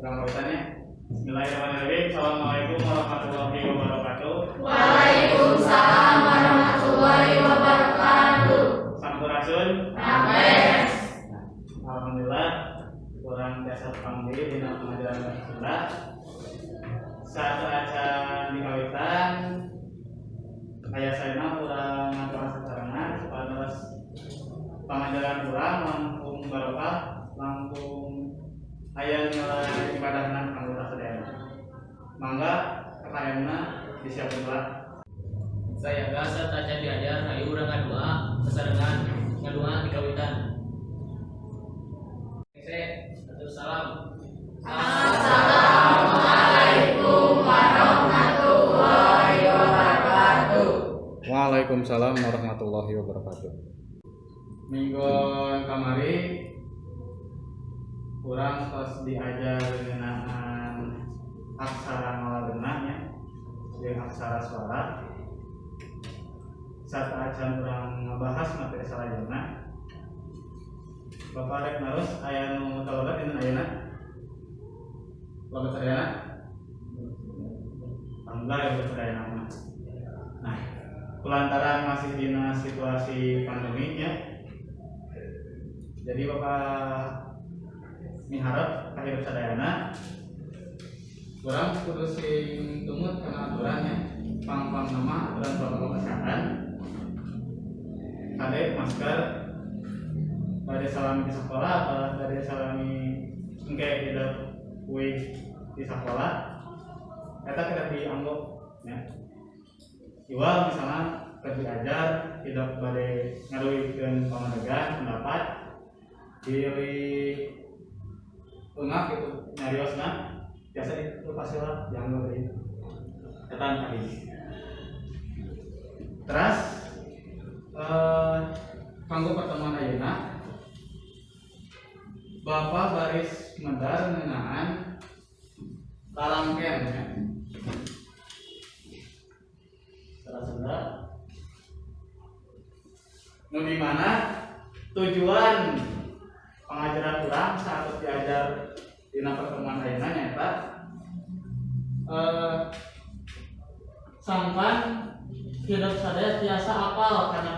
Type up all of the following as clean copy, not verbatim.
Rambutannya. Bismillahirrahmanirrahim. Assalamualaikum warahmatullahi wabarakatuh. Waalaikumsalam warahmatullahi wabarakatuh. Sampurasun. Napes. Alhamdulillah. Kurang biasa panggil di pengajaran Sunda. Saat acara dikawitan, ayah saya kurang ngatur sekarang supados pengajaran ulang langkung barokah, langkung ayah nilai ibadahna anggota sedaya. Mangga kekayanna disiapkan ulang. Saya gasa taca diajar ayo urang ngadua kesarengan ngadua dikawitan. Salam. Assalamualaikum warahmatullahi wabarakatuh. Waalaikumsalam warahmatullahi wabarakatuh. Minggon kamari kurang tos diajar ngeunaan aksara ngalabeunanya jeung aksara suara. Saat acan kurang ngebahas materi salajengna. Bapak rek narus aya nu talogat dinten ayeuna. Logat sadayana. Alhamdulillah logat sadayana. Nah, kulantaran masih dina situasi pandemi nya. Jadi Bapak miharep ka hirup sadayana urang kudu sing tumut kana aturannya. Pang-pang nama aturan protokol kesehatan. Kade masker, dari salami di sekolah atau dari salami engke tidak kuih di sekolah kita tidak dianggap ya. Iwal misalnya kerja ajar tidak badai ngaduikeun pamadegan pendapat diri ungap itu nyariosna biasa itu pastilah dianggap dari ketan tadi. Terus kanggo pertemuan ayeuna Bapak baris medar ngeunaan lalangken ya. Salah nu di mana tujuan pengajaran urang saat diajar dina pertemuan ayeuna nyaeta sampan hidup sadaya tiasa apal karena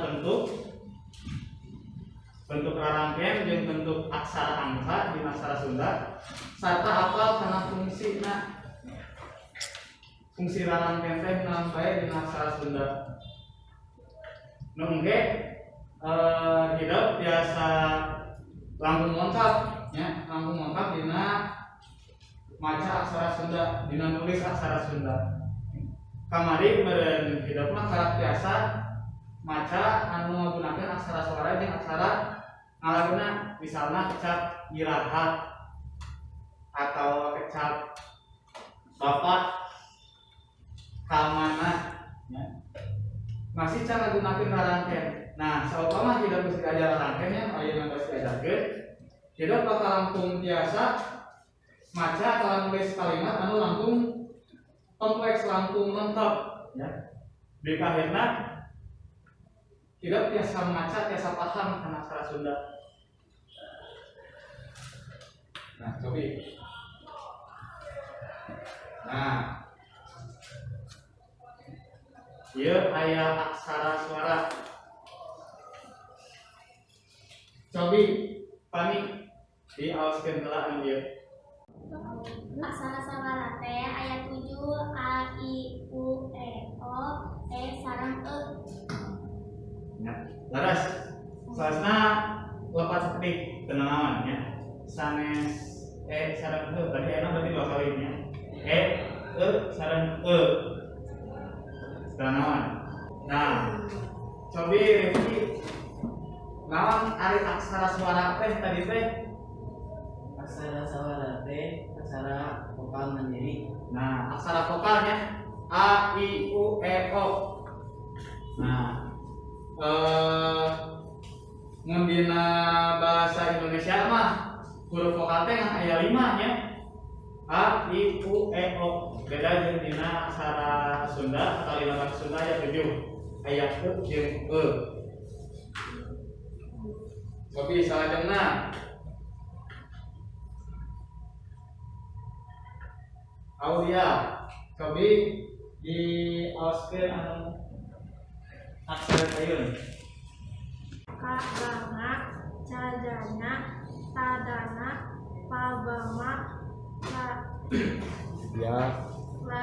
bentuk rarangken jeung bentuk aksara angka di aksara Sunda sarta apal kana fungsina. Fungsi rarangken teh nampae di aksara Sunda. Nu engke hidup biasa langkung lengkap nya, langkung lengkap dina maca aksara Sunda, dina nulis aksara Sunda. Kamari meureun hidup mah karaktiasa maca anu nggunakeun aksara suara jeung aksara ngalabeuna, misalnya kecap iraha atau kecap bapak kamana ya. Masih cara gunakeun rarangken. Nah, saupama hidup geus diajar rarangken nya ayeuna geus diajarkeun, hidup bakal langkung tiasa maca atau nulis kalimat anu langkung kompleks, langkung lengkap ya. Di kahitna hidup tiasa maca, tiasa paham kana aksara Sunda. Nah, coba. Nah, ieu aya aksara suara. Cobi Pani diaoskeun heula anu ieu. Aksara sawara teh aya 7 a i u e o e sareng e. Ya, laras. Salasna lepat seperti tenanawan ya. Sanes sareng e berarti enak berarti dua kali nya. E sareng e. Tenanawan. Nah, cobi review naon ari aksara suara teh tadi teh? Aksara sawara teh aksara vokal mandiri. Nah, aksara vokalnya a i u e o. Nah, ngendina bahasa Indonesia mah huruf vokal teh aya 5 nya. A i u e o. Beda jeung dina aksara Sunda atau dina bahasa Sunda aya 7. Aya e jeung e. Kopi salajengna Aulia Kobi di auskeun anu aksara payun. Kabama, Cajana, Tadana, Pabama, Ya La,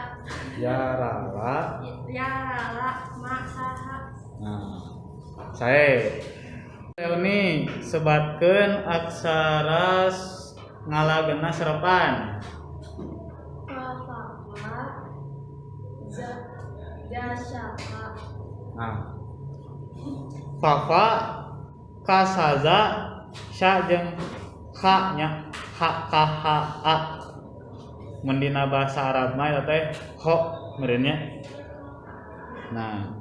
Yarala. Yarala, Masaha. Nah, saya ini sebatkeun aksara ngalageuna serepan. Pabama, Jasaka. Nah, Fafa kasaza sya jeung kha nya ha ka ha a. Mendina bahasa Arab mah eta teh ho meureun nya. Nah,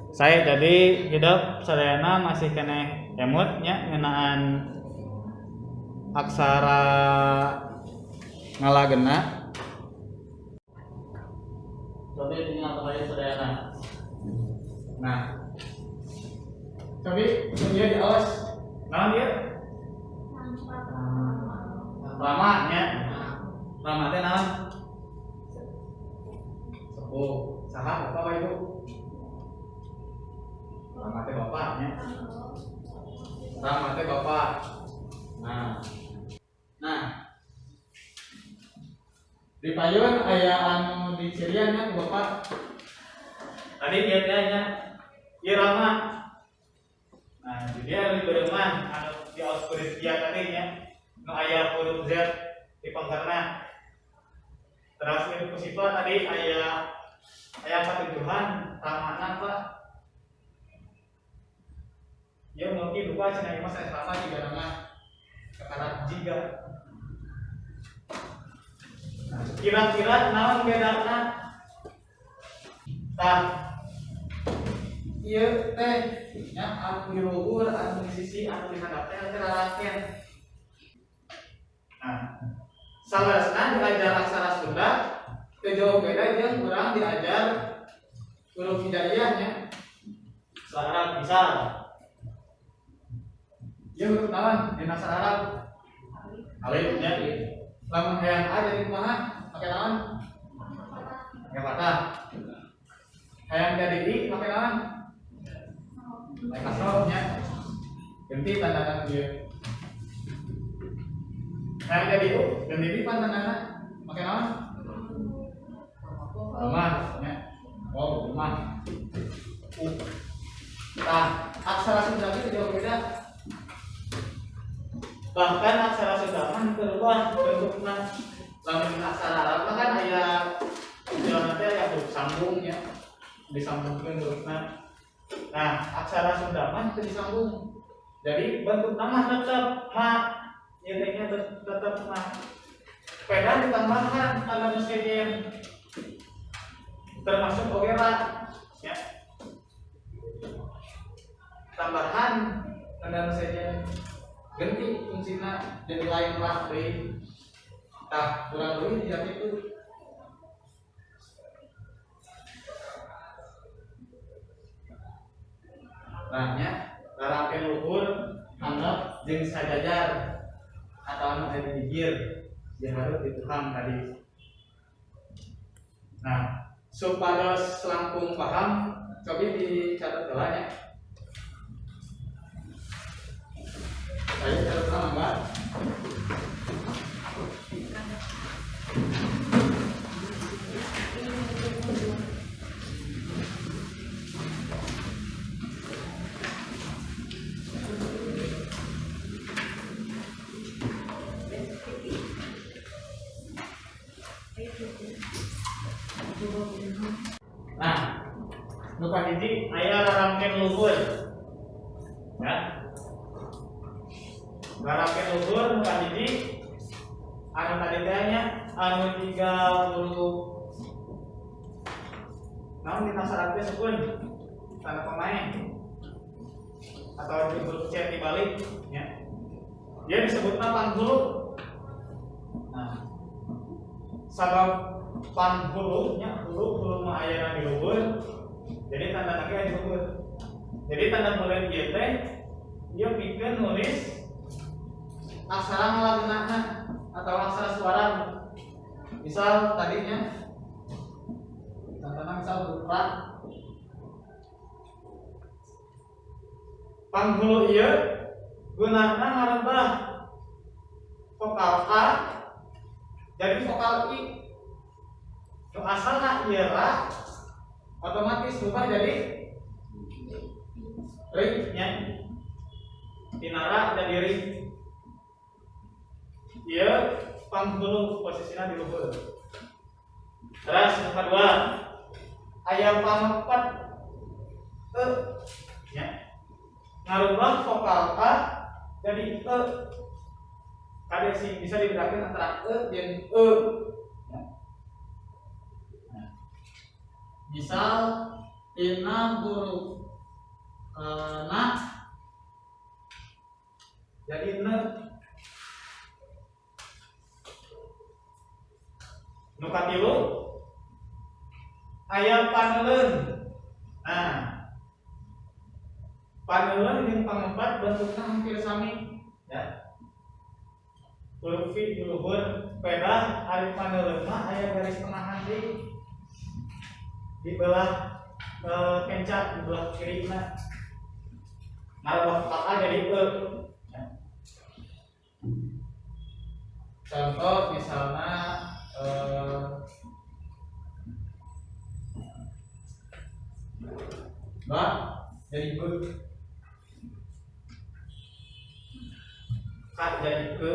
saya jadi hidup sadayana masih keneh emut nya ngeunaan aksara ngalageuna. Coba dengan kembali saudara. Nah, coba dia di awas. Naon dia? Lama nya. Lama teh naon? Sepuh. Saha bapak ibu? Lama teh bapaknya. Lama teh bapak. Nah. Di payun aya anu dicirian nya bapak. Tadi dia nya irama. Nah, dia di bereman anu di auskurit dia tadi nya. Nu aya huruf Z di pangkarna. Terus ini sifat tadi aya patujuhan ramana Pak. Ya mungkin lupa cenah mas saya sama juga nama kata jiga. Nah, kira-kira naon bedana? Tah ieu teh nya anu di luhur anu di sisi anu di hadap teh rarakeun. Nah, salasna diajar aksara Sunda teu jauh beda jeung urang diajar huruf hijaiyahnya. Arab misal. Ieu huruf naon dina basa Arab? Alif nya. Lamun hayang A jadi kumaha? Make naon? Make fathah. Hayang jadi I make naon? Make kasroh nya. Ganti tanda ieu. Hayang jadi U, ganti di tandana make naon? Lemah nya. Oh, lemah. Nah, aksara Sunda itu jauh beda. Bahkan aksara Sunda kan berubah bentuknya. Lamun aksara Arab kan aya jalan teh aya huruf sambungnya. Disambungkeun hurufna. Nah, aksara Sunda mah teu disambung. Jadi bentuk nama tetap ma, nyeteknya tetap ma. Peda ditambahkan tanda mesin termasuk oge ra ya. Tambahan tanda mesin ganti fungsina jadi lain lah deui. Tah kurang leuwih dia itu. Nah nya rarakeun luhur anggap jeung sajajar atau anu aya di digir dihareup di tukang tadi. Nah, supados langkung paham, coba dicatat heula nya. Saya catat nama Mbak. Nah, lupa hiji aya rarangkeun luhur. Ya. Rarangkeun luhur lupa hiji anu tadi teh nya anu 30. Namun dina syarat teh sepun tanda pemain atau di huruf C dibalik ya. Dia disebutna panghulu. Nah, sabab panghulunya hulu mah aya di luhur. Jadi tanda lagi di luhur. Jadi tanda mulai ieu teh dia pikeun nulis aksara ngalageunana atau aksara suara. Misal tadinya contohnya misal berupa panghulu ieu gunana ngarubah vokal A jadi vokal I. Nu asalna ieu ra otomatis berubah jadi ri nya. Tinara jadi ri. Ieu panghulu posisinya di luhur. Terus yang kedua aya pangepet e nya. Ngarubah vokal A jadi e. Kada sih bisa dibedakan antara e dan e. Misal tina huruf na jadi ne. Nu katilu aya paneuleun. Nah, paneuleun jeung pangempat bentukna hampir sami ya. Huruf fi di luhur peda ari paneuleun mah aya garis tengahan deui. Di belah kencak di belah kirina. Ngarubah vokal A jadi e. Contoh misalnya ba jadi be, ka jadi ke,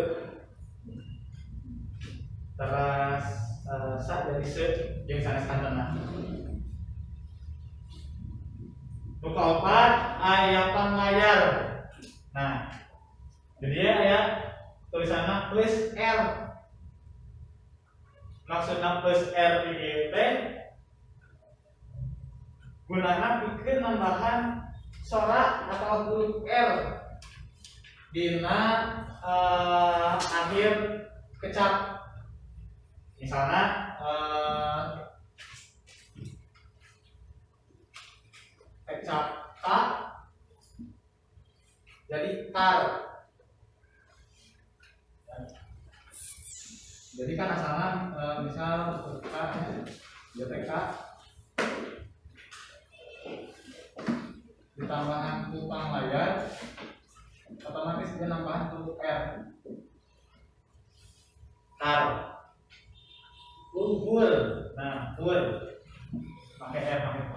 terus sa jadi se yang sanes kantana. Nu kaopat aya panglayar. Nah, jadi aya tulisanna plus R. Maksudna plus R di dieu teh gunana pikeun nambahan sorak atau huruf R dina akhir kecap. Misalnya kecap K jadi kar. Jadi kan asalnya misal K ya TK ditambahan kupang layar otomatis dia nambahan huruf R. Kar. Luhur. Nah, hur pakai R pakai Q.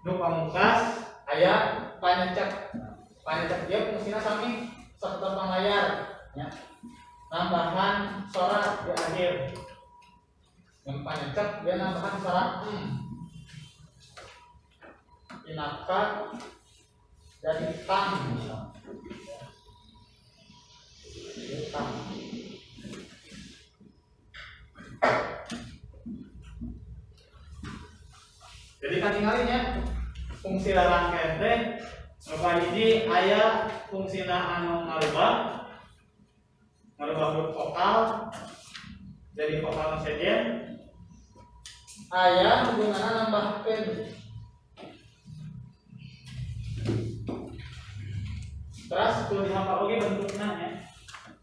Nu pamungkas aya panecek. Panecek dia fungsinya sami seperti panglayar ya. Nambahan sorak di akhir. Yang panecek dia nambahan sorak inaka jadi tang. Tang. Jadi kan tinggalnya fungsi larang kente nyoba hiji aya fungsina anu ngarubah huruf vokal jadi vokal sejen. Aya gunana nambahkeun. Terus kudu dihafal oge bentukna nya.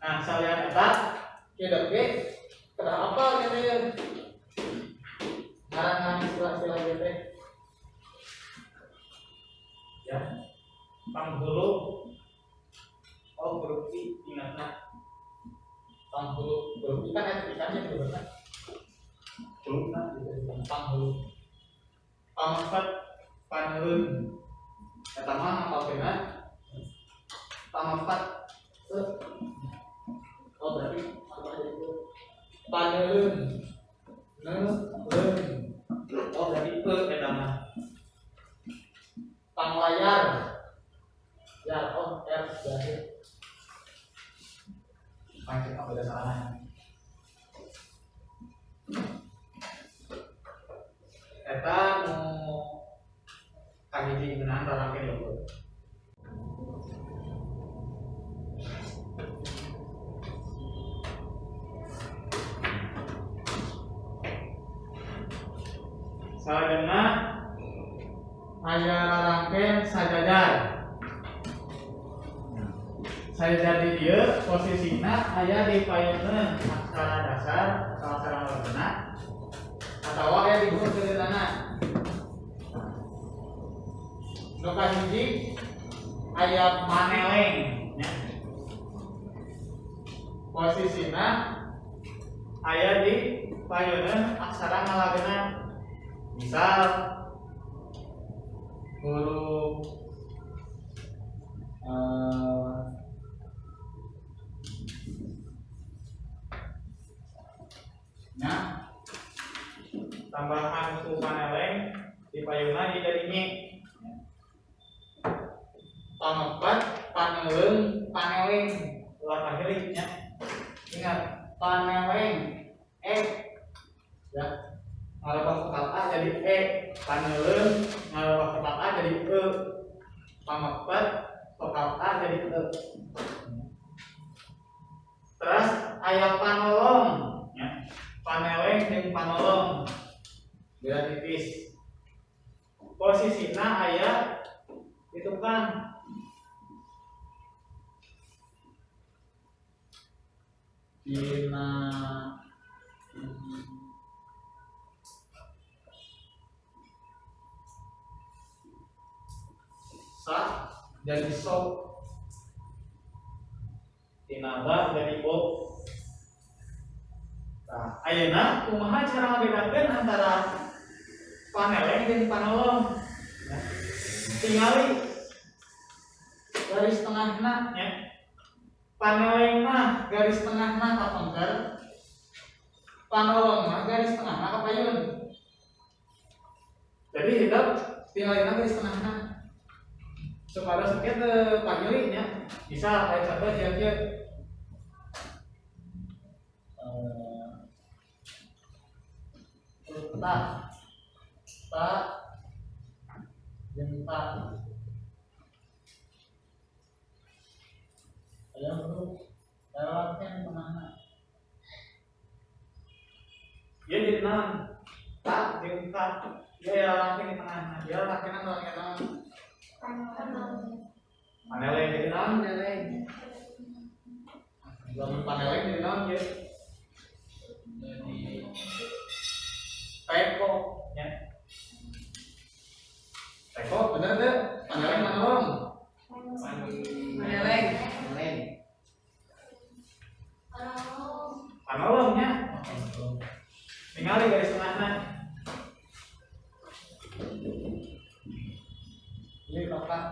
Nah, salian eta kieu ge kada hafal kieu. Ngarangan istilah-istilah ieu teh. Ya. Panghulu huruf I ingatna. Panghulu huruf I kan ada ikannya itu benar. Hurufna itu panghulu. Pangkat paneuleun. Eta mah hafalkeunna. Pangkat oh berarti apa itu? Paneuleun. Neuleun. Oh berarti eta mah. Panglayar. Ya, oh, R jadi. Pakai apa dasarnya? Eta nu kahiji geunaan rarangkeun leuweung. Salajengna aya rarangkeun sajajar. saya jadi dia posisinya aya di payeuneun aksara dasar atau aksara mulakna atau aya di bawah ceritana. Nu kahiji aya paneleng nya. Posisina aya di payeuneun aksara ngalageuna. Misal huruf nah tambahan ku paneleng di payuna jadi nyi. Pangepet paneleung paneleng ulah kahiri nya. Ingat paneleng ya ngarobah vokal A jadi paneleung ngarobah vokal A jadi pangepet vokal A jadi terus aya panolong ya. Paneleng jeung panolong beda tipis. Posisina aya itu kan dina sa jadi so, dina ba jadi o. Nah, ayeuna kumaha cara ngabedakeun antara paneleng jeung panolong? Nah, tingali garis tengahna nya. Paneleng mah garis tengahna kapengker, panolong mah garis tengahna kapayun. Jadi hidup tingalina garis tengahna. Supaya sakit pagili nya. Bisa aya contoh dia ta jeung ta aya huruf lewatkan kemana dia jadi naon ta jeung ta dia lewatkan di tengahna dia lewatkan naon paneleng jadi naon paneleng jadi naon ya jadi teko ya. Teko bener deh, paneleng panolong. Paneleng. Panolongnya. Tinggal garis tengahna. Ini bapak.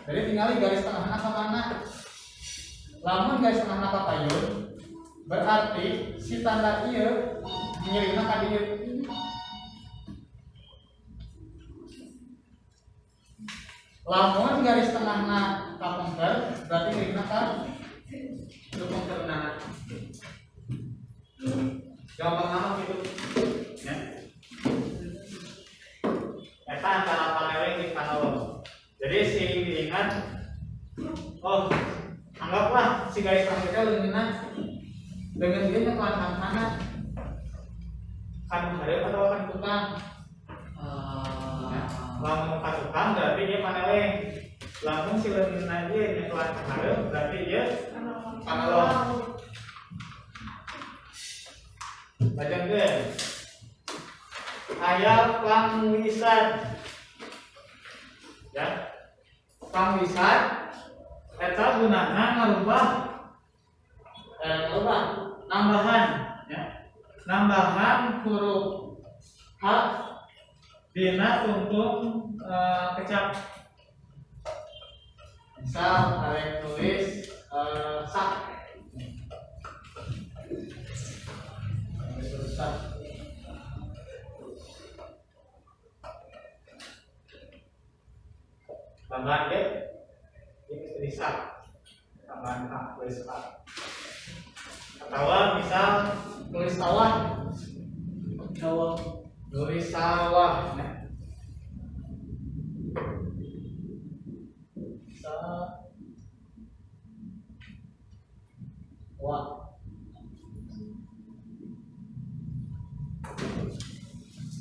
Jadi tinggal garis tengahna ke mana? Lamun garis tengahna ka payun berarti si tanda ieu ngiringna ka dieu. Lamun garis tengahna ka pengker berarti ngiringna ka pengkerna. Gampang nama gitu ya. Eta antara paneleng jeung panolong. Jadi si diingat anggaplah si garis tengah leungeunna dengan dia nya kelan mana kan hareup atau kan tukang. Lamun ka tukang berarti dia paneleng. Lamun si leungeunna dia nya kelan hareup berarti dia panolong. Bacangkeun aya pangwisat ya. Pangwisat eta gunana ngarubah nambahan ya. Nambahan huruf H dina tungtung kecap. Misal arek tulis sak. Tambahan deh. Ini tulis sak. Tambahan H tulis sak. Atau misal tulis sawah. Tulis sawah. Sawah.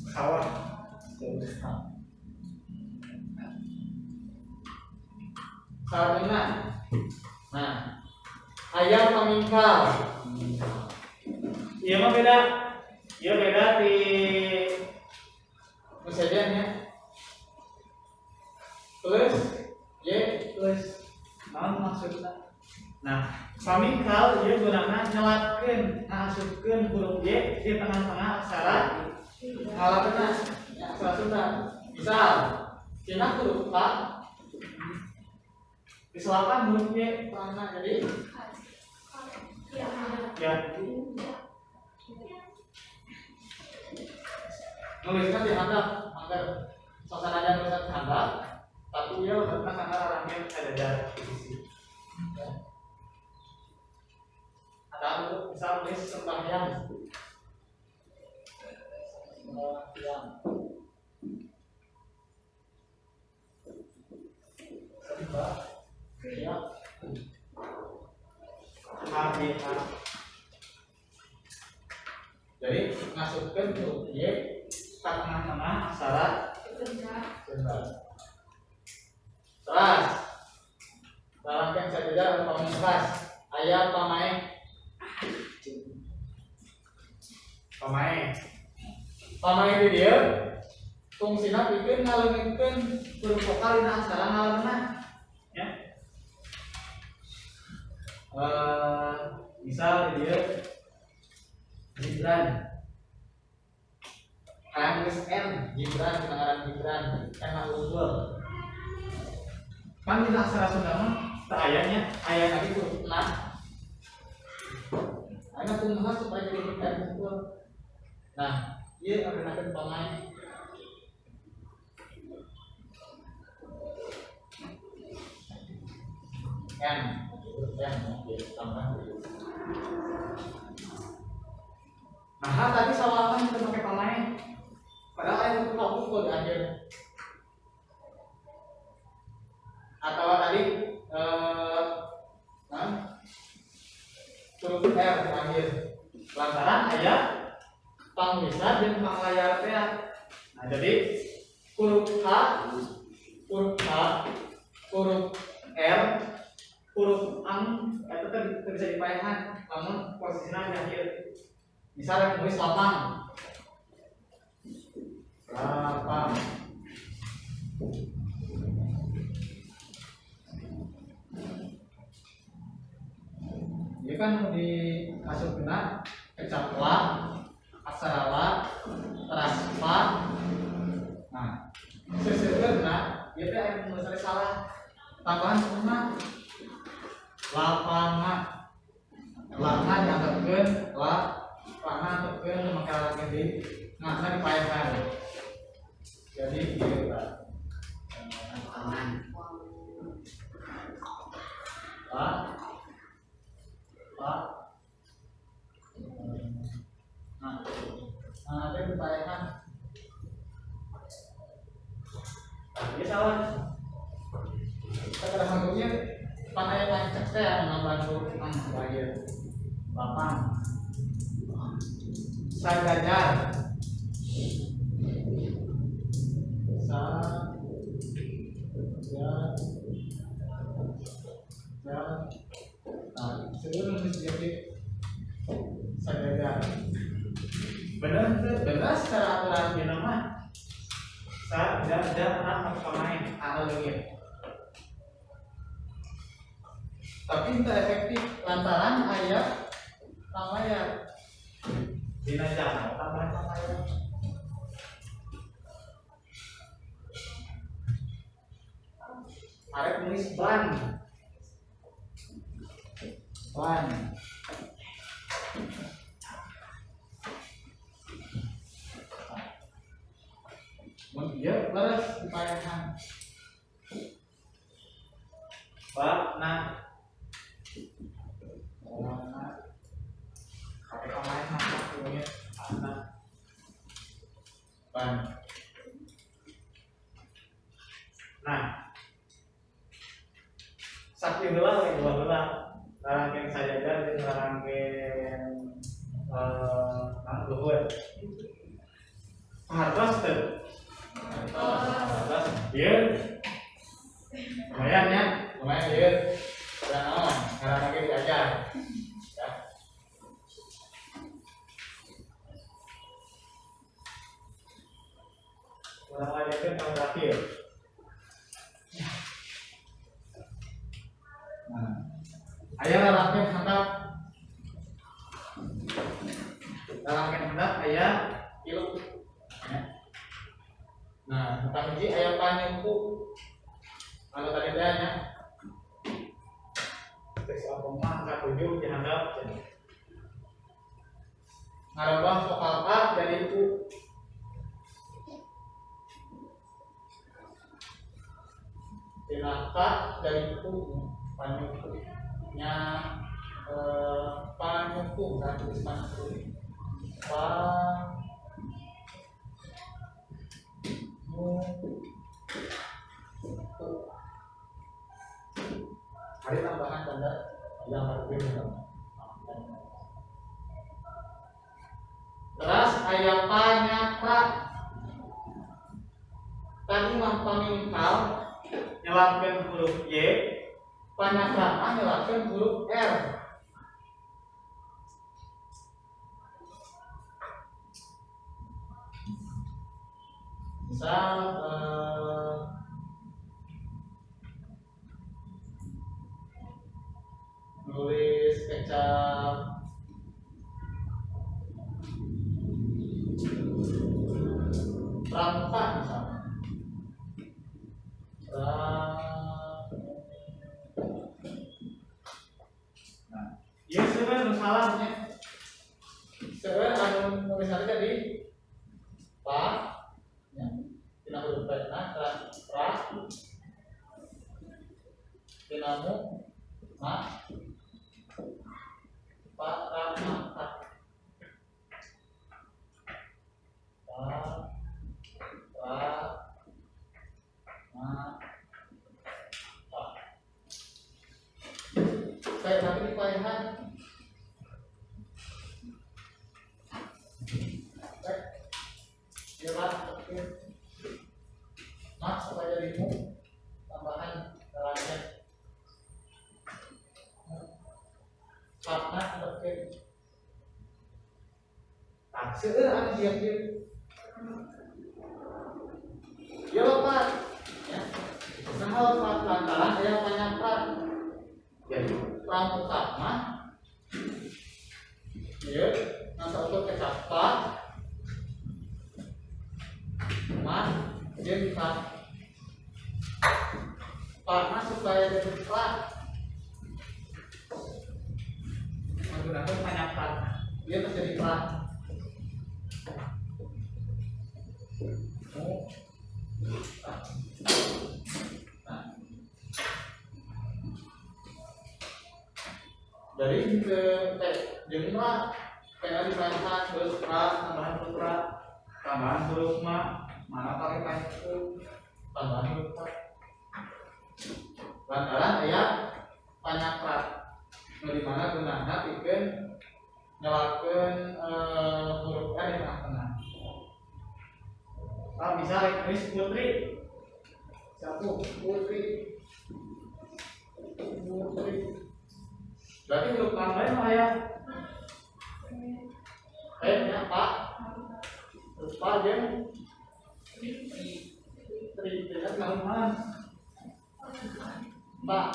Sawah. Tulis sawah. Saratna. Nah, aya pamingkal. Iya mah beda. Iya beda di misalnya plus y plus naon maksudna. Nah, pamingkal ieu gunana nyelatkeun ngasupkeun huruf y di tengah-tengah aksara ngalakeunna aksara Sunda. Misal, cenah huruf K diselapan huruf y tengahna jadi ya nuliskan di handap agar suasana tulisan di handap tapi dia letakkan karena orangnya ada jarak di sisi ada untuk misal tulis sembahyang sembahyang HBH. Jadi masukkan huruf Y ke tengah-tengah aksara Sunda. Terus dalam yang saya tidak pamungkas ayat pamae di dia fungsina bikin ngalengkeun huruf vokal dina aksara ngaleunna ya. Misal di dia Gibran kayak tulis N Gibran kedengaran Gibran N unggul kan di aksara Sunda mah tak ayatnya ayat lagi tuh nah ayat tunggu supaya jadi N unggul. Nah dia akan ada pemain N tambah. Nah, tadi sama apa kita pakai pemain? Padahal ayat itu kamu kok di akhir. Atau tadi huruf R di akhir. Lantaran ayat pangwisar dan panglayar teh. Nah, jadi huruf H, huruf R, huruf ang itu bisa dipayahan, namun posisinya di akhir. Misalnya tulis lapang, dia kan dimasuk kena kecapla, aksara la, teraspa. Nah, sebenarnya dia tuh yang menulis salah tambahan semua lapangan, lana dianggapkan la. Karena untuk memakai alat di nggak dipayakan, jadi dia tangan, nah dia dipayakan, dia salah. Setelah hantunya pandai lancak saya menambah huruf bayar lapang. Sagajar sebelum menjadi sagajar benar secara aturan di nama sagajar pernah pemain analogi tapi tidak efektif lantaran ayat panglayar dina jangan tambahan panglayar. Arek nulis ban dia leres dipayahan Pak nah pakai pemain nak punya anak ban. Nah sakti heula we dua heula rangkeun sajajar jeung rangkeun luhur hartos teu hartos ieu lumayan ya lumayan lanjutkan yang terakhir. Nah, aya lalangkeun handap. Lalangkeun handap aya kilu. Ya. Nah, tentang hiji aya panyengku. Anu tadi teh nya. Tes apa mah katujuh di handap. Ngarembah vokal A jadi U. Tinaka dari U panyengku nya panyengku kan tulis panyengku. Ada tambahan tanda yang berbeda. Terus aya panyakra. Tadi mah pamingkal nyelapkeun huruf Y, panyakra nyelapkeun huruf R. Misal nulis kecap pramuka misalnya. Nah, ieu sebenarnya nu salahnya. Sebenarnya anu nulisannya tadi pa ya. Tina huruf na pra tina mu ma pa ra ma ta kayak nanti di payahan jelas mas supaya dirimu tambahan terangnya karena oke tak seueur anu diam-diam ya Pak ya nah Pak lantaran aya panyakra jadi pramuka mah ya nasa untuk kecapat mah jeung Pak supaya jadi Pak menggunakan panyakra dia menjadi Pak. Nah, dari ke jengma kayak di pangkat terus tambahan putra tambahan huruf ma mana pakai pangkat tambahan huruf ma lantaran aya panyakra di mana gunana pikeun nyelakeun huruf R di tengah-tengah. Misalnya tulis putri satu putri berarti huruf tambahan apa ya Pak huruf Pak jeung tri dengan naon Pak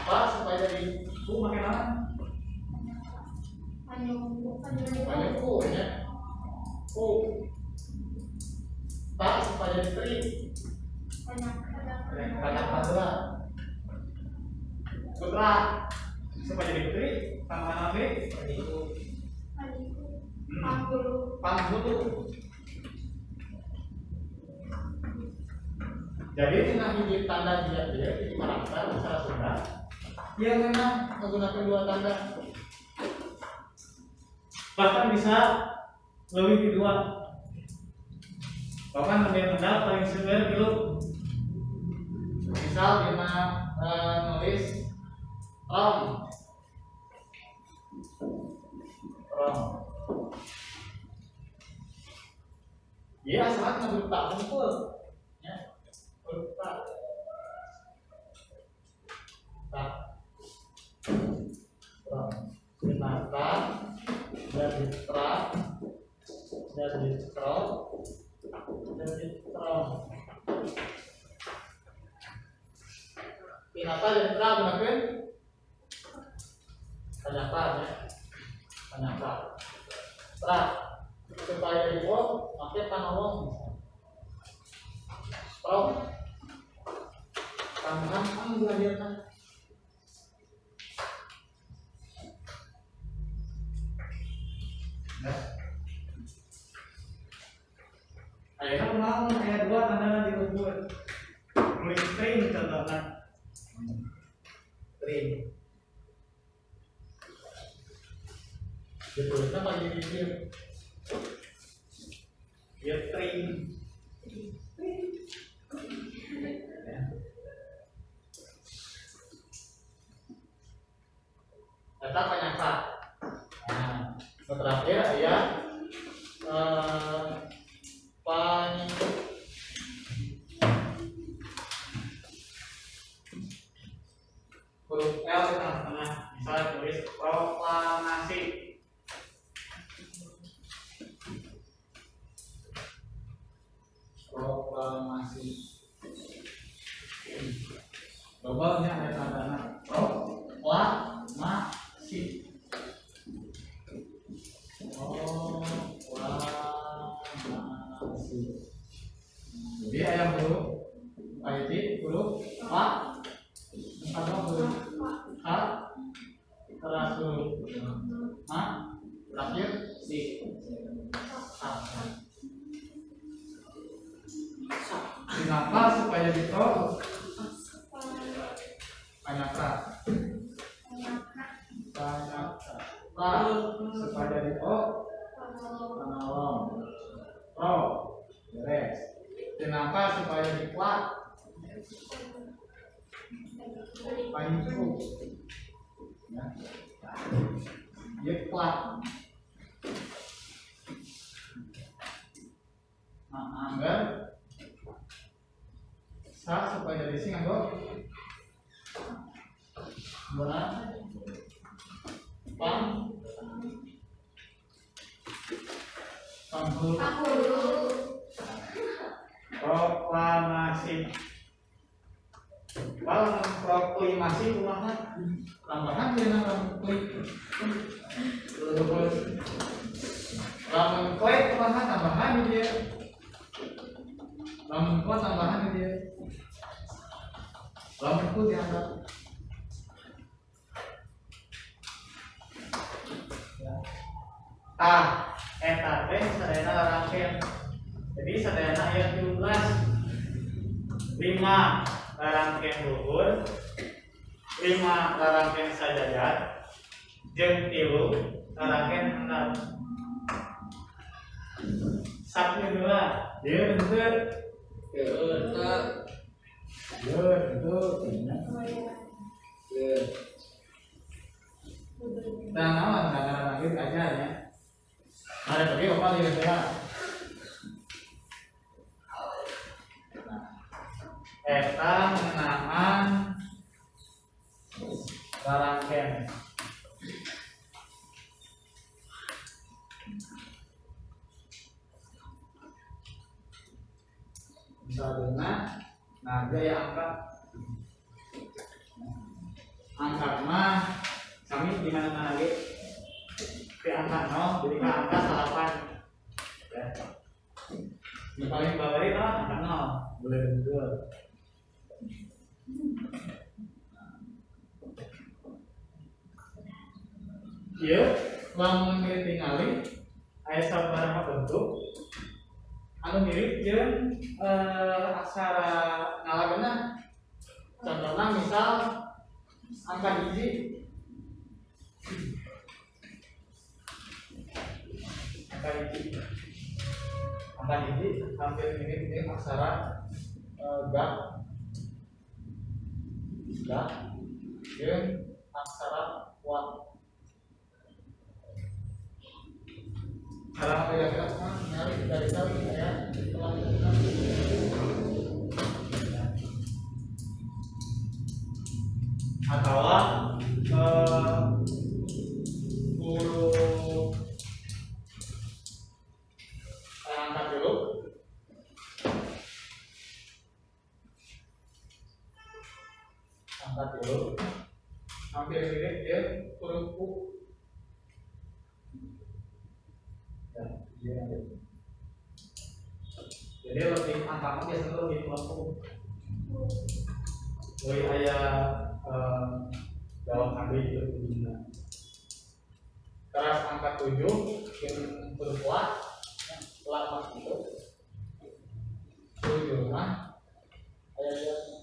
Pak supaya jadi bu makin apa? Panyengku ya. Pak supaya jadi tri. Banyak pula. Putra supaya jadi putri tambahan apa? Panggulu. Jadi tina hiji tanda dia di karakter bahasa Sunda yang memang menggunakan dua tanda. Bahkan bisa lebih dari dua. Bahkan lebih benar paling sebenarnya dulu. Misal dia nulis rom. Dia sangat menurut tak kumpul. Ya. Tak. Rom. Nata dari tra dari tro dari trom. Pinata dari tra benar Panapa ya. Panapa. Tra supaya dari o pakai panawong. Trom. Tambahan kamu belajarkan. Ayo mau ayat 2 tanda di kubur. Klik string contohnya. String. Ditulisnya pakai bibir. Ya string. Data penyangka. Nah, terakhir ayat huruf L di tengah-tengah. Misalnya tulis proklamasi. Proklamasi. Globalnya ada tanda proklamasi. Proklamasi. Jadi ayam huruf huruf A atau huruf H terus huruf A terakhir si kenapa supaya ditol banyak supaya ditol penolong pro beres. Kenapa supaya dikuat paniku ya dikuat. Nah, anggar sa supaya dari sini anggo benar pam proklamasi. Kalau proklamasi kumaha tambahan dia nama klik. Lamun klik kumaha tambahan dia. Lamun klik tambahan dia. Lamun ku dianggap eta teh sadayana larangkeun. Jadi sadayana ayat 17 5 larangkeun luhur, 5 larangkeun sajadat, jeung 3 larangkeun handap. Sapnya dua, dia bentuk, dan nawan karena akhir aja ya. Ada tadi apa dia kira? Eta mengenaan larangkeun. Misalnya, nah dia yang angkat mah kami di mana lagi ke angka 0 jadi ke angka 8 ya. Yang paling bawah itu angka 0 boleh betul. Iya, lamun tinggali aya sabaraha bentuk anu mirip jeung aksara ngalabeuna. Contohna misal angka hiji hampir mirip dengan aksara gak dengan aksara wat. Cara kira-kira nyari dari tahu ya atau hampir mirip jeung huruf U. Ya, iya. Jadi lebih angkanya biasanya lebih kelompok. Mulai aya dalam ambil itu guna. Terus angka 7 yang berbuat lama itu 7 mah aya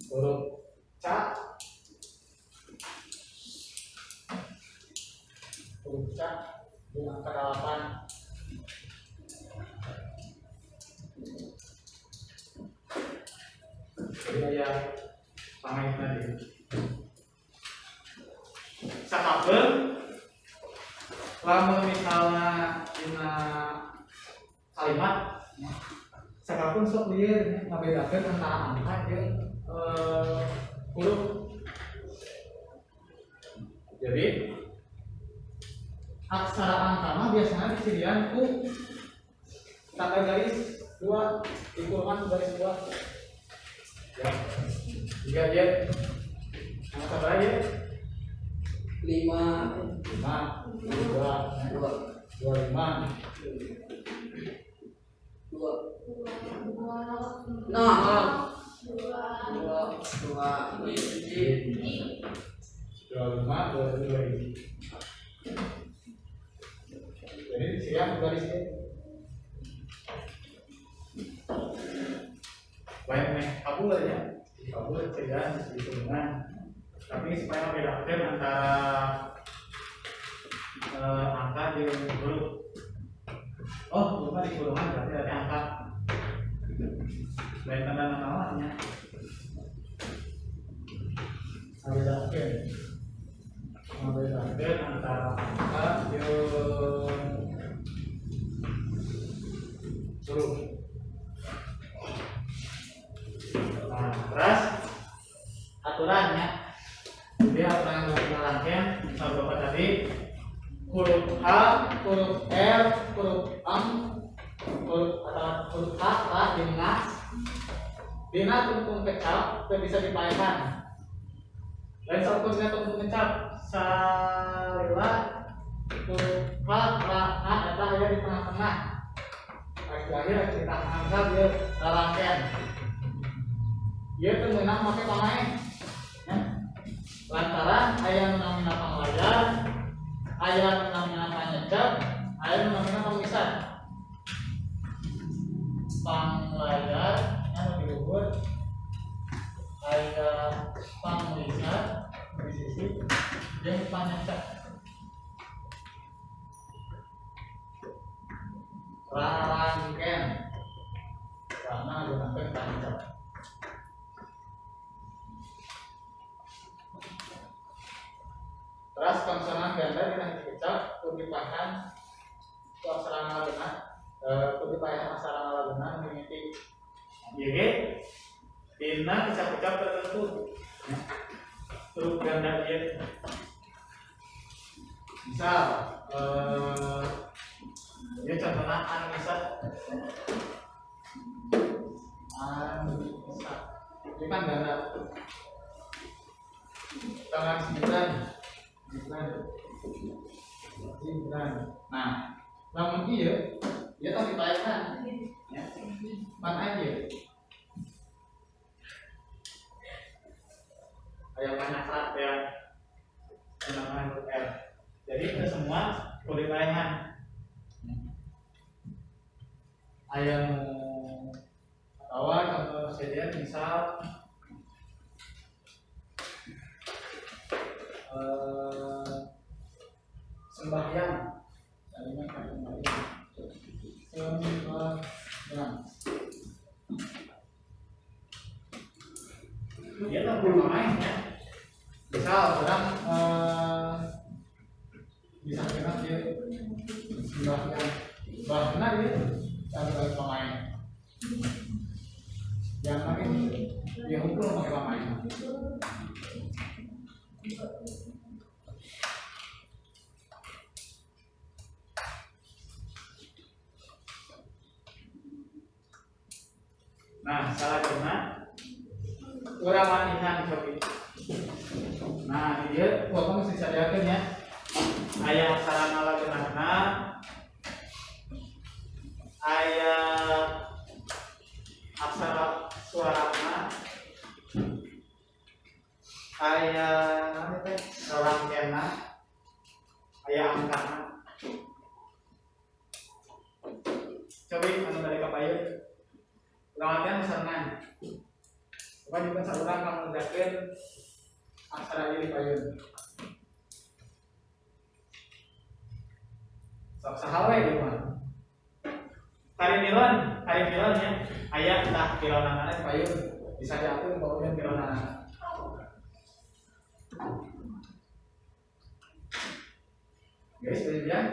huruf C, huruf C di angka 8. Jadi aya pamain tadi. Sakapeung lamun misalnya dina kalimat sakapeung sok lieur ngabedakeun antara angka jeung huruf. Jadi aksara angka mah biasanya disediakan ku tanda garis 2 dikurungan garis 2. Ya. Jika dia angka berapa ya? 5 2 25 jadi siap garisnya banyak nih kabul ya kabul cegahan hitungan tapi supaya membedakan antara angka dengan huruf. Oh lupa di kurungan berarti ada angka lain tanda namanya membedakan antara angka dengan huruf. Nah, terus aturannya dia aturan yang kita rangkaian beberapa tadi huruf H, huruf R, huruf M, huruf H, dina tungtung kecap dan bisa dipaekan. Lain satu dina tungtung kecap salila huruf H, H eta aya di tengah-tengah. Akhir kita angkat dia rangkaian. Dia teu meunang make pamain. Lantaran aya nu namina panglayar, aya nu namina panyecep, aya nu namina pamisah. Panglayar anu di luhur, aya panglisah di sisi jeung panyecep. Rarangkeun karena gunakeun panyecep. Terus konsonan ganda dengan dikecap kutipahan aksara ngaladeunan kutipahan aksara ngaladeunan mimiti YG dina kecap-kecap tertentu huruf ganda ieu misal ieu contohna an-nisa ini kan ganda tangan 9. Nah, namun iya, dia tak dipaekan. Ya. Mana aja? Kayak banyak saat ya, namanya huruf R. Jadi itu semua boleh dipaekan. Ayam awal contoh saja misal sembahyang kalimat sembahyang dia tak perlu main ya misal orang bisa kena dia sembahyang bahkan dia cara pemain yang lain dia hukum pakai pemain. Nah, salah kena kuota mesti disadiakeun ya. Aya aksara ngalageunana, aya aksara suarana, aya naon teh rangkena, aya angkana. Coba anu dari kapayun. Lawatan sarangan. Coba juga saurang kang ngerjakeun aksara ieu di payun. Sok saha we ieu mah. Karimilon ya. Aya tah pilonana di payun. Bisa diatur pokoknya pilonana. Guys, kemudian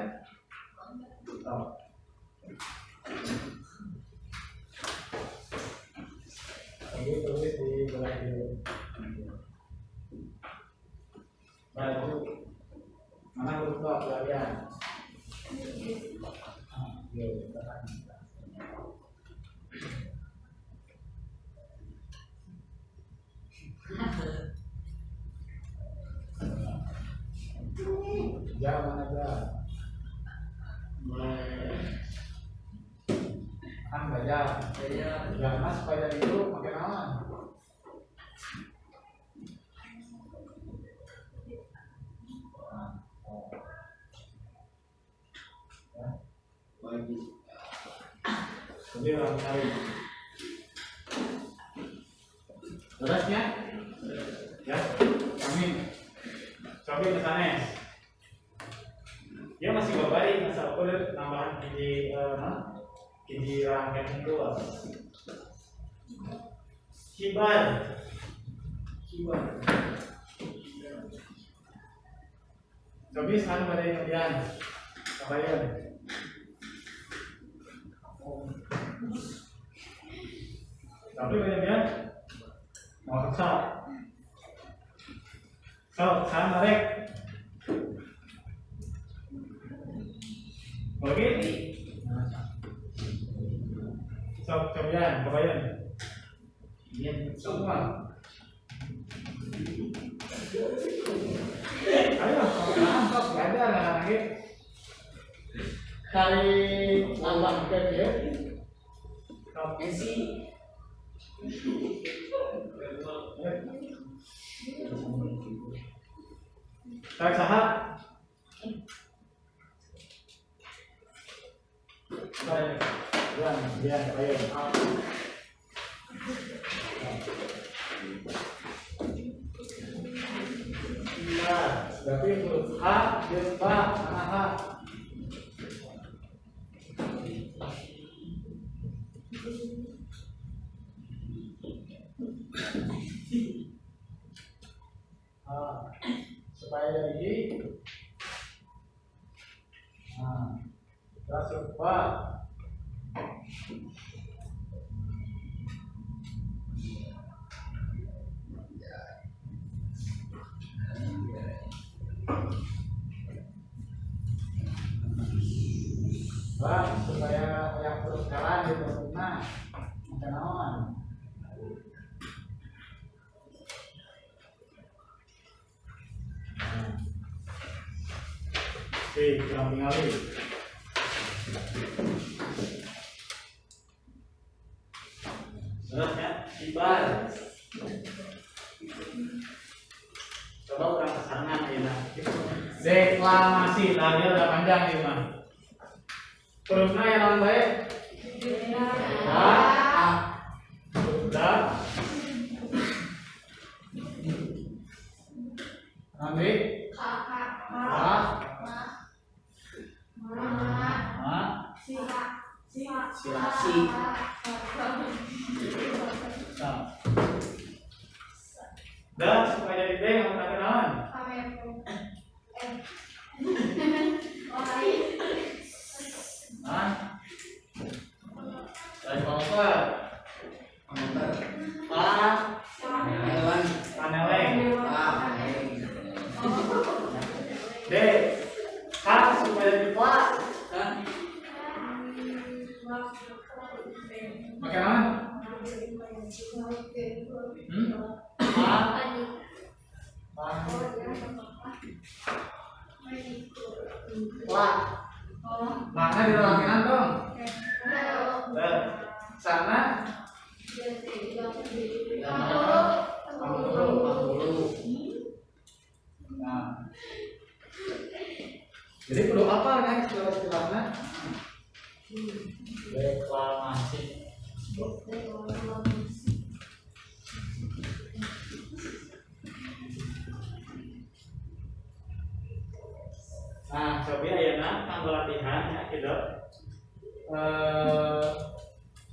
tulis di baju mana huruf to kalian jangan aja kan baca jangan supaya itu pakai naon bagi jadi orang kali terusnya ya kami coba ke sana dia masih babari masa ukur nambahan hiji rangkaian kedua kibar coba sekarang pada kemudian kabayan tapi kemudian mau sok sama rek oke sok kemudian kabayan ini semua ayo sok ada lagi kali nambah ke dia isi tarik sahab baik biar ayo nah berarti huruf H dan P sama H supaya jadi kita coba supaya yang terus jalan gitu nah macam naon oke kita tinggali terusnya kibar coba orang kesangan ya deklamasi tadi udah panjang nih mah hurufnya yang baik sudah nanti dan supaya jadi B kamu tak kenalan dari komputer paneleng D K supaya jadi plat bagaimana? Wah. Mana di ruangan dong? Sana. Kamu dulu. Nah. Jadi perlu apa kan istilah-istilahnya? Reklamasi. Nah, coba ayeuna kanggo latihan ya gitu.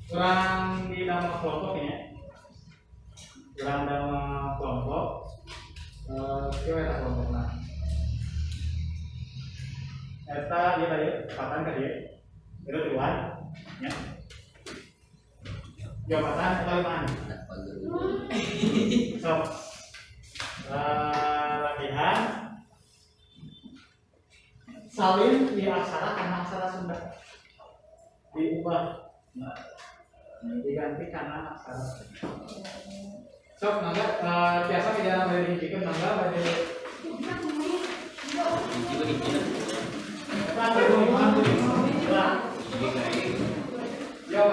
Kurang di nama kelompok ya. Kurang nama kelompok. Coba eta kelompokna. Eta dia tadi cepatan ka dia. Itu duluan ya. Jabatan atau mana? So, latihan salin di aksara karena aksara Sunda diubah, diganti karena aksara Sunda. Sok mangga biasa tidak boleh dihijikeun mangga bade. Yo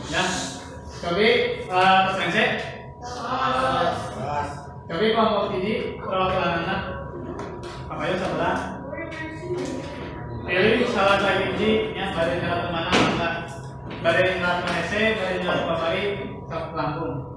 Ya, cobi tersense. Cobi kelompok ini perwakilannya apa ya saudara? Pilih salah satu hiji nya bade nyarat mana mangga. Bade nyarat manese, bade nyarat pabari sak Lampung.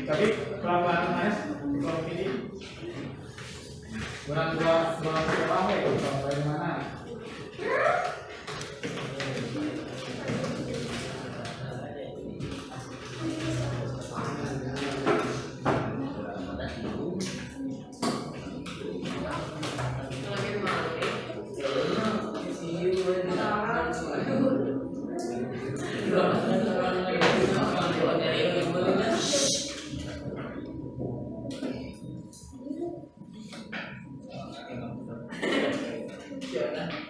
Tapi pelan-pelan mas, kalau ini kurang dua berapa ya? Sampai mana? Yeah.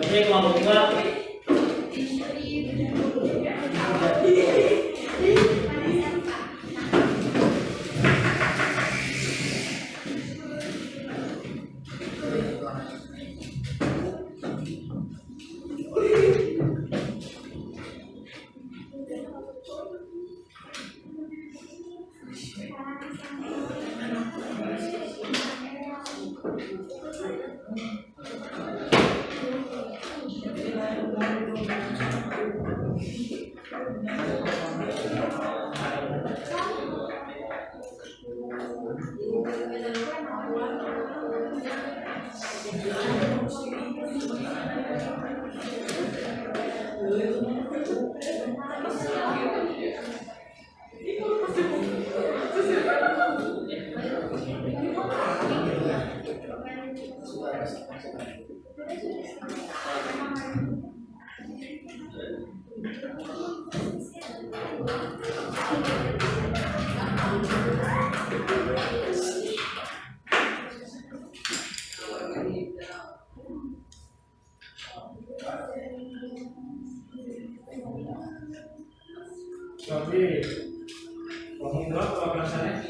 Ini kelompok 2. Tapi ngomong berapa pelaksana?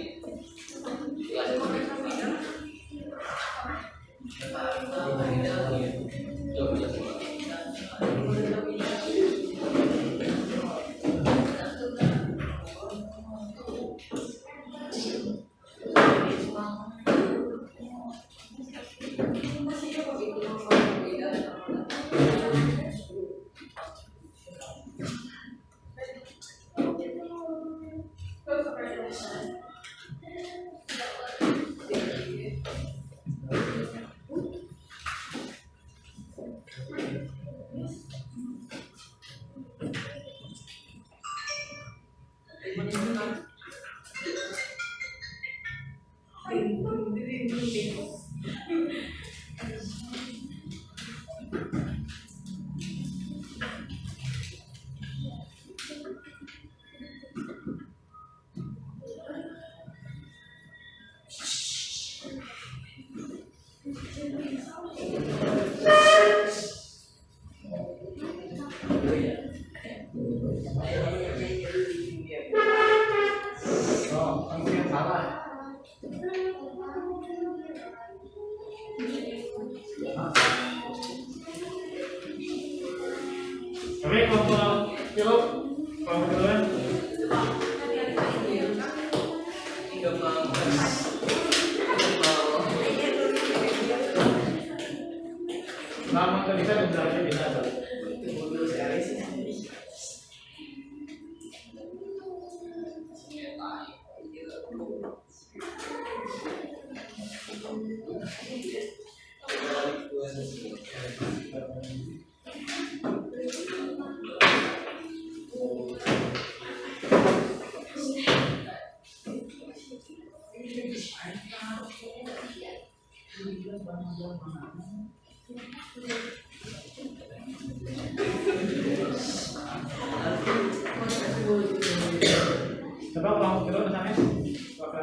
Oh, mungkin salah. Tapi kelompok kilo, kelompok kiloan. Nama bisa benarnya bisa. Coba kelompok kilo misalnya, Bapak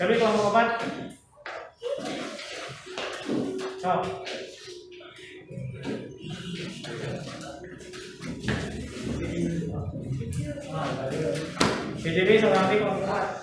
Tapi kelompok 4. So. PJB seorang tim kelompok 4.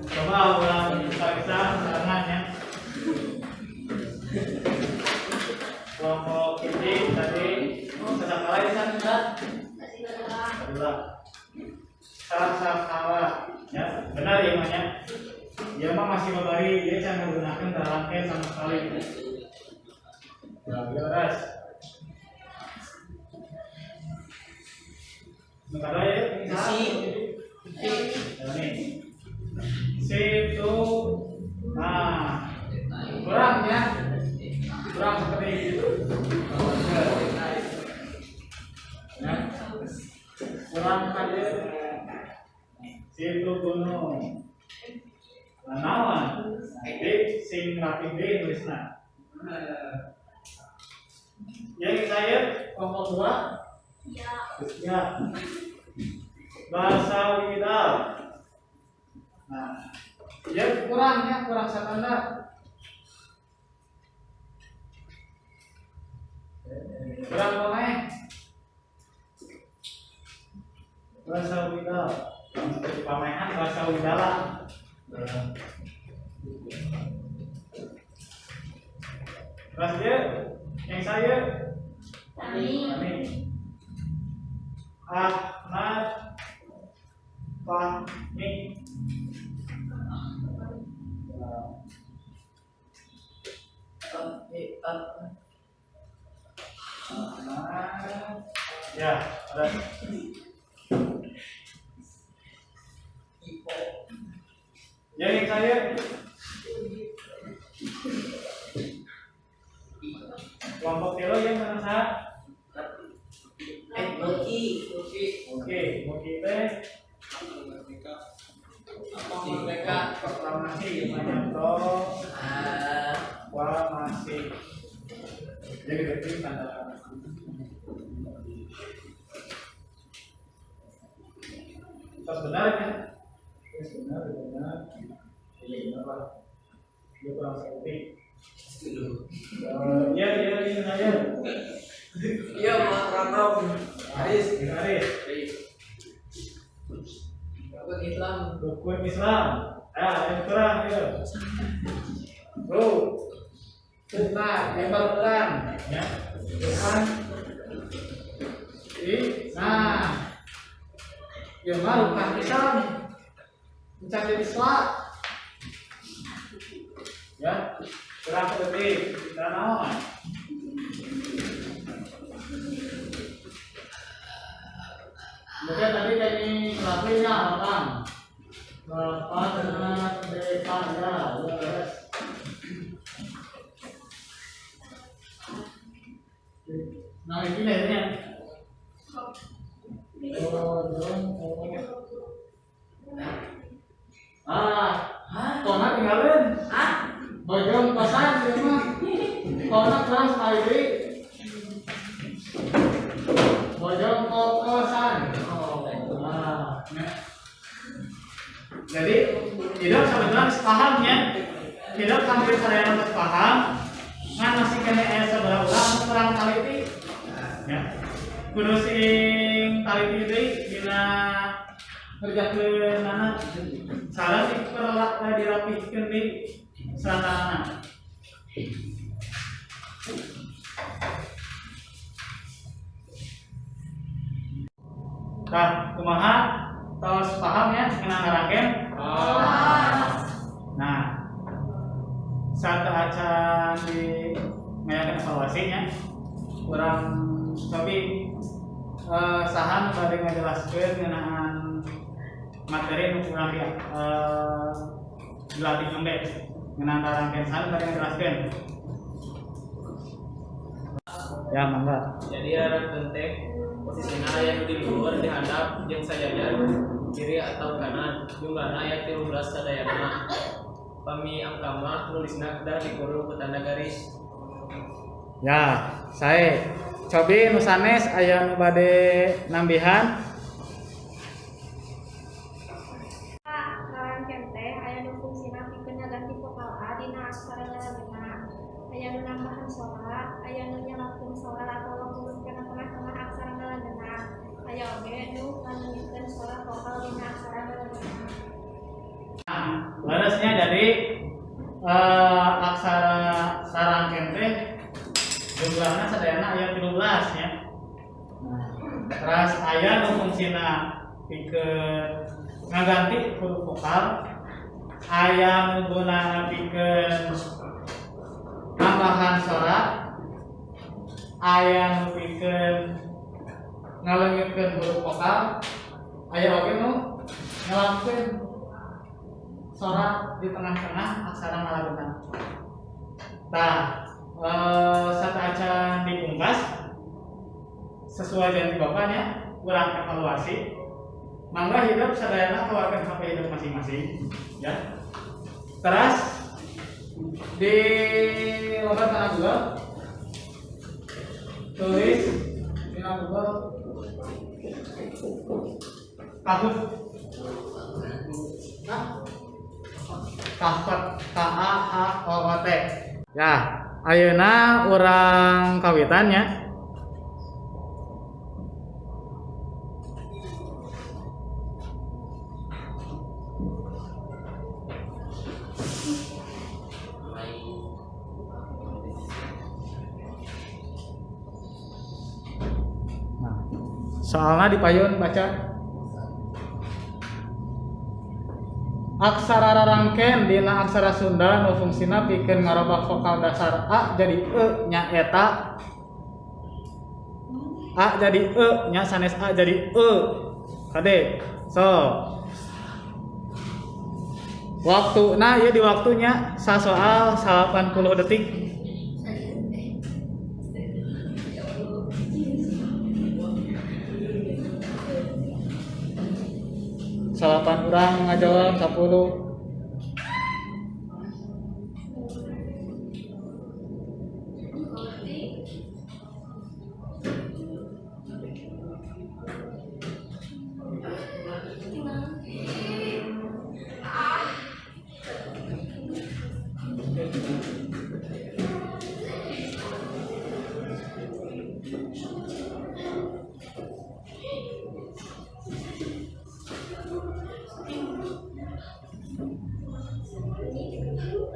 Coba ulang periksa serangannya. Kelompok ini tadi sesekali kan dua. Salah ya benar ya namanya. Dia mah masih memberi dia jangan menggunakan dalam case sama sekali. Nah, beres. Makanya ya, ini situ, nah, kurang ya, kurang seperti itu, ya, kurang aja, situ gunung, nawan, nanti sing rapi deh tulisnya, jadi saya kelompok 2, ya, bahasa Widal. Nah, ya kurang standar. Kurang pemain. Bahasa Widal. Seperti pamaian bahasa Widala. Kelas dia, yang saya. Amin. Ahmad Fahmi. Ya, ada. Jadi saya kelompok kilo yang mana sah? Oke, teh. Mereka proklamasi menyentuh proklamasi. Jadi berarti tanda sebenarnya benar ini apa? Dia kurang seperti ya saya Iya, Mas Rantau. Haris. Rukun Islam. Yang kurang ya. Bro. Sunnah, lebarkan ya. Tuhan. Nah. Ya baru kan Islam. Mencari Islam. Ya. Kurang seperti kita naon. Kemudian tadi kami lakuinnya orang Bapak dengan desa ya, beres. Nah ini lehernya. Kona tinggalin. Bojong pasan dia mah. Kona kelas ID. Bojong kokosan. Jadi tidak sebenarnya pahamnya, tidak sampai saya paham. ngan masih kene aya sabaraha urang perang taliti ya kudu sing taliti deui dina ngerjakeunana sareng dirapihkeun di saranana. Nah, kumaha tos paham ya ngeunang ngarakeun? Nah, saat acan di ngayakeun evaluasinya urang tapi saha nu bade ngajelaskeun ngeunaan materi nu urang dilatih nembe ngeunaan rangkeun saha nu bade ngajelaskeun. Ya, mangga. Jadi arah penting posisinya aya di luar dihadap jeung sajajar kiri atau kanan jumlahna aya 13 sadayana. Pami angka mah nulisna kedah dikurung ku tanda garis. Ya, sae. Cobi nu sanes aya nu bade nambihan. Rangkeun teh aya nu fungsina pikeun ngaganti vokal A dina aksara ngaranna. Aya nu nambahan sora, aya nu nyalakeun sora atau nguruskeun tengah-tengah aksara ngaranna. Aya oge nu nganungikeun sora vokal dina aksara ngaranna. Larasnya dari aksara sarangkeun teh jumlahna sadayana aya 13 ya. Terus aya nu fungsina pikeun ngaganti huruf vokal, aya nu gunana pikeun nambahan sora, aya nu pikeun ngaleungkeun huruf vokal, aya oge nu ngalakeun sora di tengah-tengah aksara ngalabeuna. Tah, saat acan dipungkas sesuai janji bapaknya urang evaluasi. Mangga hidup sadayana keluarkan HP hidup masing-masing, ya. Terus di lembar tanah Google tulis di Google kahut kahut KAHOT. Ya, ayeuna urang kawitannya. Soalnya dipayun baca aksara rarangken dina aksara Sunda nu fungsina pikeun ngarobah vokal dasar A jadi E nya eta A jadi E nya sanes A jadi E kade so waktuna ieu di waktunya sasoal 80 detik. Salapan orang ngajawab 10.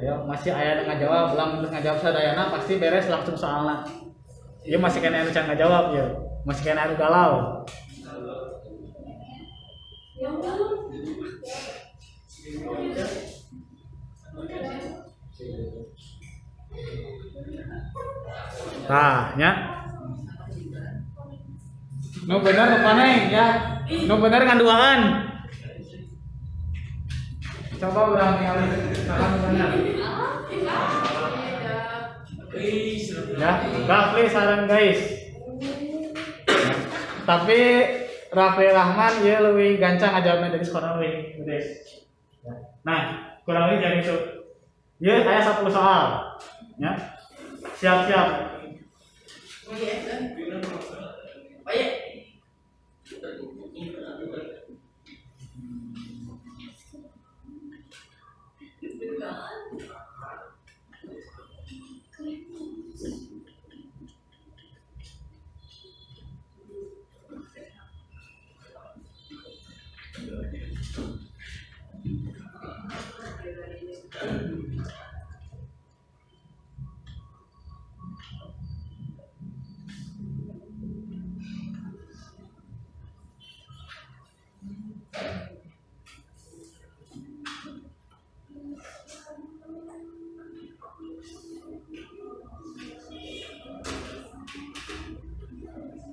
Ayo masih aya ngajawab, ulang ngajawab sadayana pasti beres langsung soalna. Ieu masih kena anu can ngajawab ya. Masih kena anu galau. Tah, nya. Nu bener nu paneng ya. Nu bener nganduaan. Coba ulang ningali saha bener. Ya, Rafli sareng guys. Tapi Rafli Rahman ya lebih gancang ngajawabnya dari sekolah lebih guys. Nah, kurang lebih jadi itu. Ya, saya 10 soal. Ya. Siap-siap.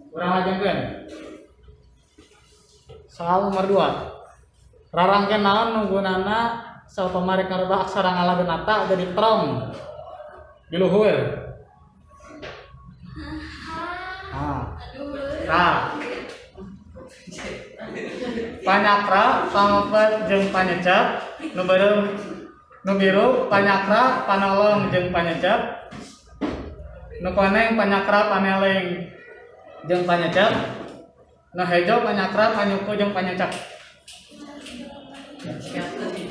Urang lajengkeun. Soal nomor 2. Rarangkeun naon nu gunana sautomare ngarubah aksara ngalageunata jadi trong di luhur. Panyakra pamepet jeung panyecep nu biru panyakra panolong jeung panyecep nu koneng panyakra paneling jeung panyecep nu hejo panyakra panyuku jeung panyecep.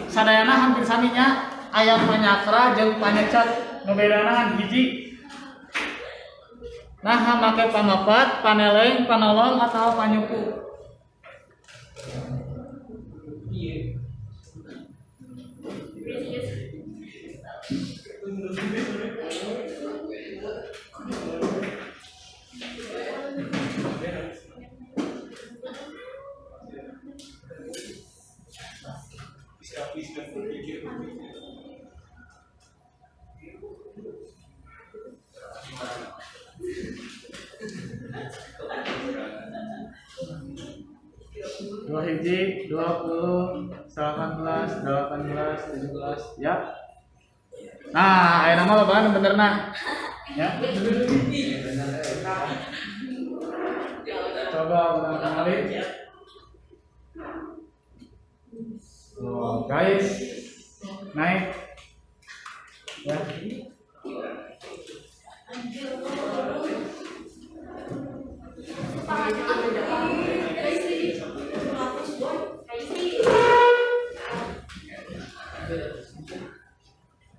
Sadayana hampir saminya aya panyakra jeung panyecep nu bedana hiji. Nah make pamepet paneling panolong atau panyuku. Dua hiji, 20, 18, 17, ya. Nah, aya nama lobaan benerna. Ya. Coba ulang kali. Oh, guys. Naik. Ya.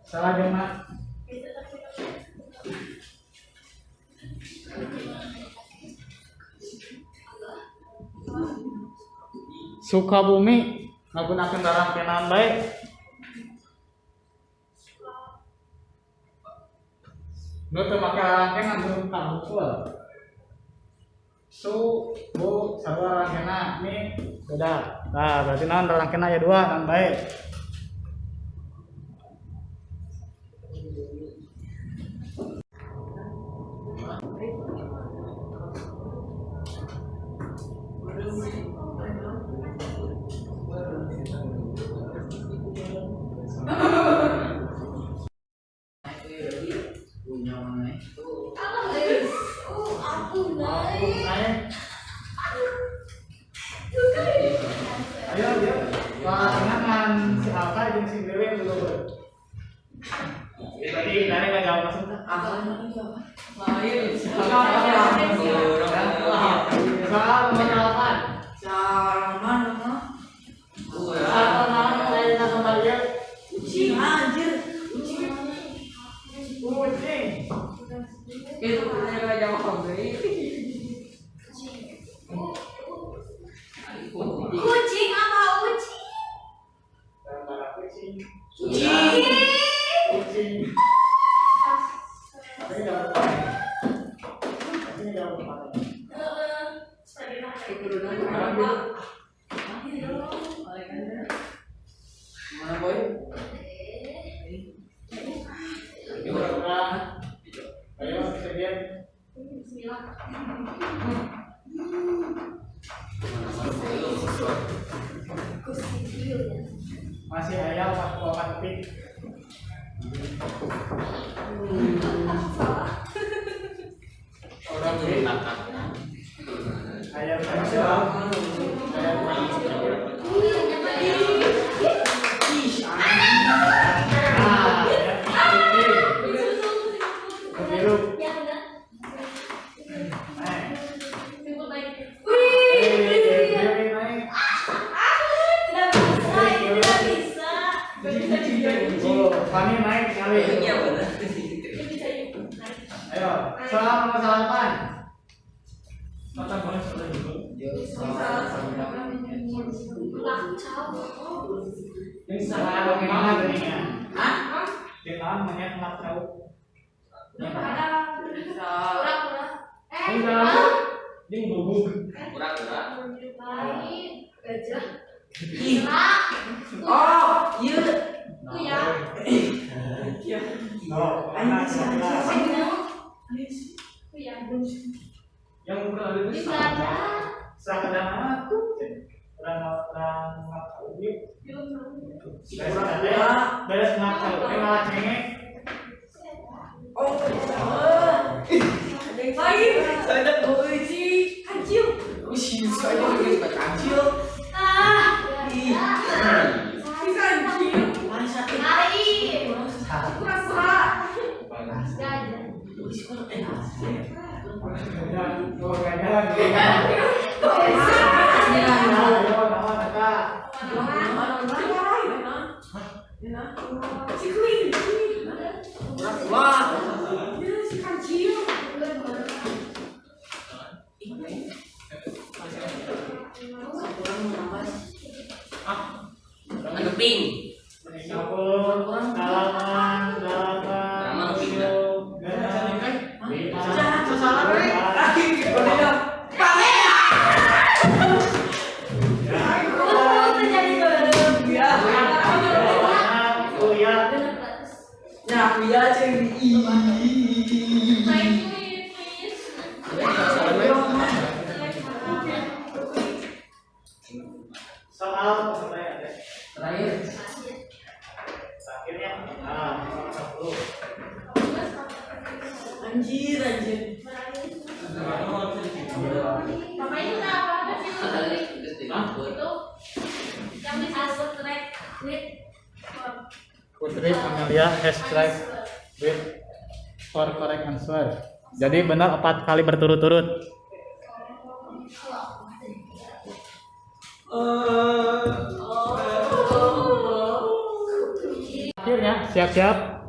Salah jemaah. Sukabumi ngagunakeun rarangkenan bae. Nu teu make rarangkenan belum kahukul. Su, bu, sarua rarangkeuna nih beda. Nah, berarti naon rarangkeuna aya 2 nan bae. Ayo, parangan si Alka jeung si Dewi dulu. Tadi nanya enggak jawab maksudnya? Kucing apa ucing? Kucing. Mana boy? Ayo, sekian. Bismillah. Masih ayam waktu detik. Orang beli ayam Fani naik sekali. Ayo, soal nomor 8. Mata boleh sudah dulu. Ini salah bagaimana tadinya? Hah? Dengan menyet lap jauh. Enggak. Ini bubuk. Pura-pura. Oh, iya. Kuya. Oh, anak sebelah. Kuya. Yang bukan ada itu Juga ada. sakadang aku. Orang tahu dia. Beres ngakal, malah cengeng. Oh, ada yang lain. Saya uji kacil. Uji saya lagi kacil. Ih, si kacil. Mana sakit? Rasa. Uji kok enak. Ada pink. Soal pertanyaan Terakhir. akhirnya soal 10. Anjir. Bapak itu tahu apa sih itu yang disebut track with Putri Amelia hashtag with for correct answer. Jadi benar 4 kali berturut-turut. Akhirnya siap-siap.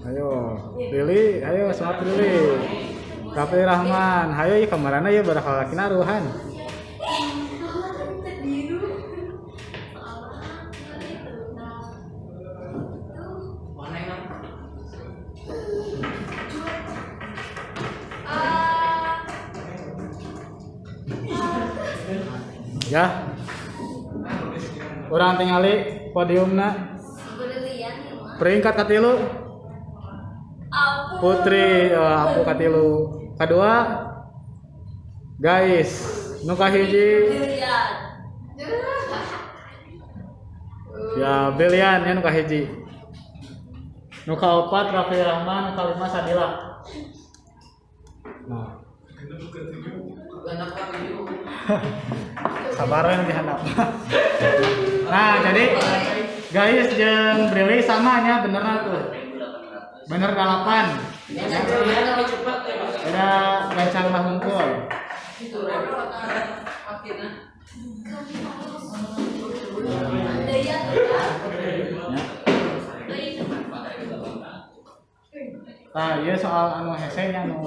Ayo, Lili, ayo semangat Lili. Kafe Rahman, ayo ya kemarin ya barakal laki naruhan. Ya, orang tingali podiumna peringkat katilu Putri, aku katilu kedua guys nuka hiji ya Belian ya nuka hiji nuka 4 Raffi Rahman nuka 5 Sadila. Nah sabar yang dihandap. Nah jadi guys jeung Brili sama nya benerna tuh bener 8 ada gancang mah hungkul nah iya soal anu hese nya anu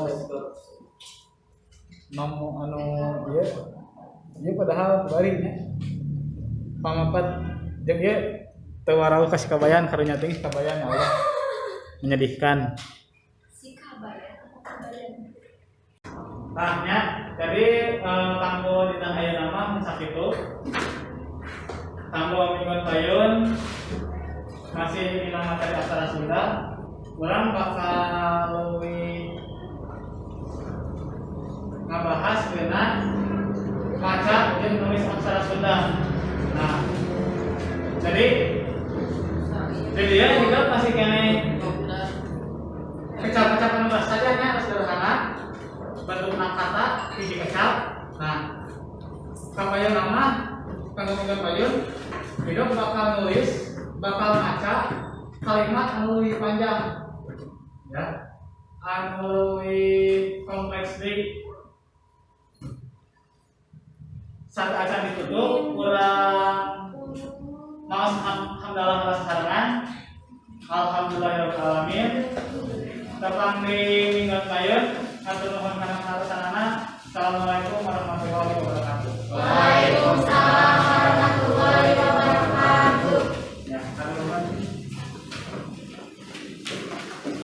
iya padahal bari nya pamapat jeung ieu teu warau kasih kabayan karunya teh kabayan ya Allah menyedihkan. Nah, ya, jadi tanggo di tanah ayeuna mah sakitu. Tanggo mingguan payun masih di materi aksara Sunda. Urang bakal ngabahas ngeunaan maca jeung nulis aksara Sunda. Nah, jadi dia juga masih kene kecap-kecap nulis saja nya sederhana bentuk kata hiji kecap. Nah kapayun nama kanggo mingguan payun hidup bakal nulis bakal maca kalimat anu leuwih panjang ya anu leuwih kompleks deui saat acan ditutup urang maos hamdalah sarangan alhamdulillahirabbil alamin tepang di mingguan payun atur nuhun kana karusanana. Assalamualaikum